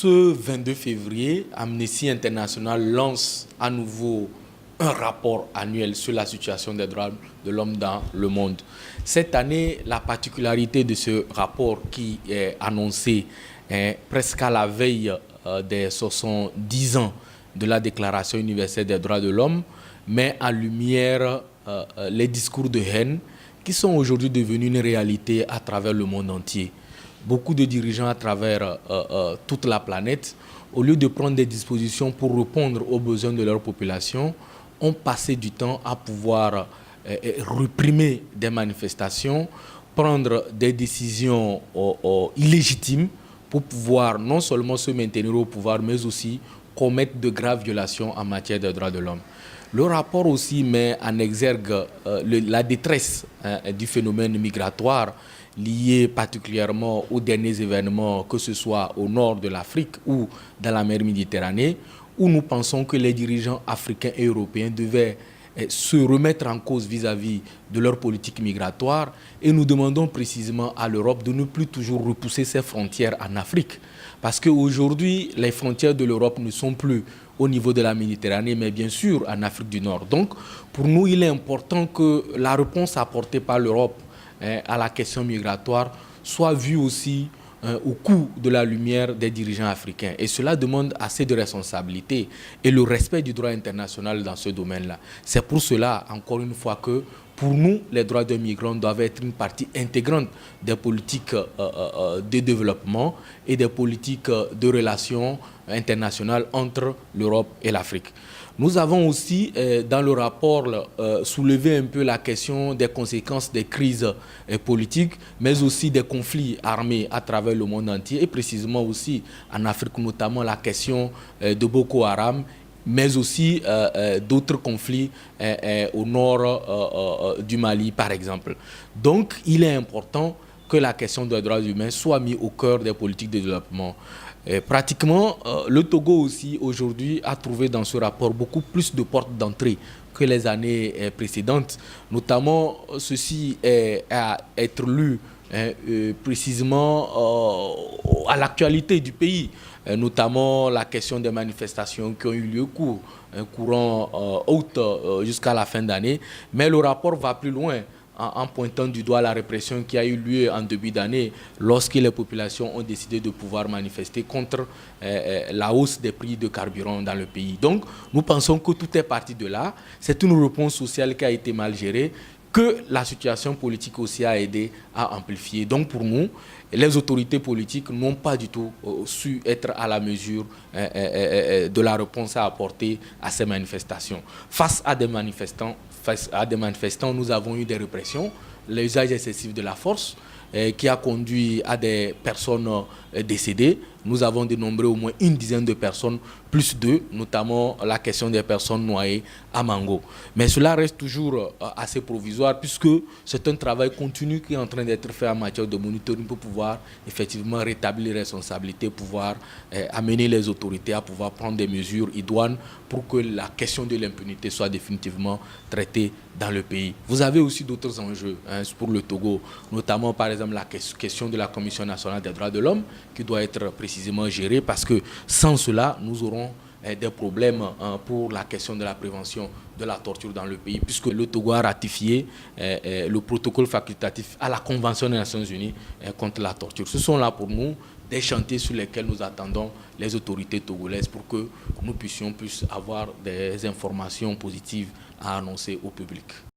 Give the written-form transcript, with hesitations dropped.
Ce 22 février, Amnesty International lance à nouveau un rapport annuel sur la situation des droits de l'homme dans le monde. Cette année, la particularité de ce rapport qui est annoncé presque à la veille des 70 ans de la Déclaration universelle des droits de l'homme met en lumière les discours de haine qui sont aujourd'hui devenus une réalité à travers le monde entier. Beaucoup de dirigeants à travers toute la planète, au lieu de prendre des dispositions pour répondre aux besoins de leur population, ont passé du temps à pouvoir réprimer des manifestations, prendre des décisions illégitimes pour pouvoir non seulement se maintenir au pouvoir, mais aussi commettre de graves violations en matière de droits de l'homme. Le rapport aussi met en exergue la détresse du phénomène migratoire lié particulièrement aux derniers événements, que ce soit au nord de l'Afrique ou dans la mer Méditerranée, où nous pensons que les dirigeants africains et européens devaient se remettre en cause vis-à-vis de leur politique migratoire, et nous demandons précisément à l'Europe de ne plus toujours repousser ses frontières en Afrique. Parce qu'aujourd'hui, les frontières de l'Europe ne sont plus au niveau de la Méditerranée, mais bien sûr en Afrique du Nord. Donc, pour nous, il est important que la réponse apportée par l'Europe à la question migratoire soit vue aussi au coût de la lumière des dirigeants africains. Et cela demande assez de responsabilité et le respect du droit international dans ce domaine-là. C'est pour cela, encore une fois, que pour nous, les droits des migrants doivent être une partie intégrante des politiques de développement et des politiques de relations internationales entre l'Europe et l'Afrique. Nous avons aussi, dans le rapport, soulevé un peu la question des conséquences des crises politiques, mais aussi des conflits armés à travers le monde entier, et précisément aussi en Afrique, notamment la question de Boko Haram, mais aussi d'autres conflits au nord du Mali, par exemple. Donc, il est important que la question des droits humains soit mise au cœur des politiques de développement. Pratiquement, le Togo aussi, aujourd'hui, a trouvé dans ce rapport beaucoup plus de portes d'entrée que les années précédentes. Notamment, ceci est à être lu précisément à l'actualité du pays, notamment la question des manifestations qui ont eu lieu courant août jusqu'à la fin d'année. Mais le rapport va plus loin en pointant du doigt la répression qui a eu lieu en début d'année lorsque les populations ont décidé de pouvoir manifester contre la hausse des prix de carburant dans le pays. Donc, nous pensons que tout est parti de là. C'est une réponse sociale qui a été mal gérée, que la situation politique aussi a aidé à amplifier. Donc pour nous, les autorités politiques n'ont pas du tout su être à la mesure de la réponse à apporter à ces manifestations. Face à des manifestants, nous avons eu des répressions, l'usage excessif de la force qui a conduit à des personnes décédées. Nous avons dénombré au moins une dizaine de personnes, plus d'eux, notamment la question des personnes noyées à Mango. Mais cela reste toujours assez provisoire puisque c'est un travail continu qui est en train d'être fait en matière de monitoring pour pouvoir effectivement rétablir les responsabilités, pouvoir amener les autorités à pouvoir prendre des mesures idoines pour que la question de l'impunité soit définitivement traitée dans le pays. Vous avez aussi d'autres enjeux pour le Togo, notamment par exemple la question de la Commission nationale des droits de l'homme qui doit être précisément gérée parce que sans cela, nous aurons des problèmes pour la question de la prévention de la torture dans le pays, puisque le Togo a ratifié le protocole facultatif à la Convention des Nations Unies contre la torture. Ce sont là pour nous des chantiers sur lesquels nous attendons les autorités togolaises pour que nous puissions avoir des informations positives à annoncer au public.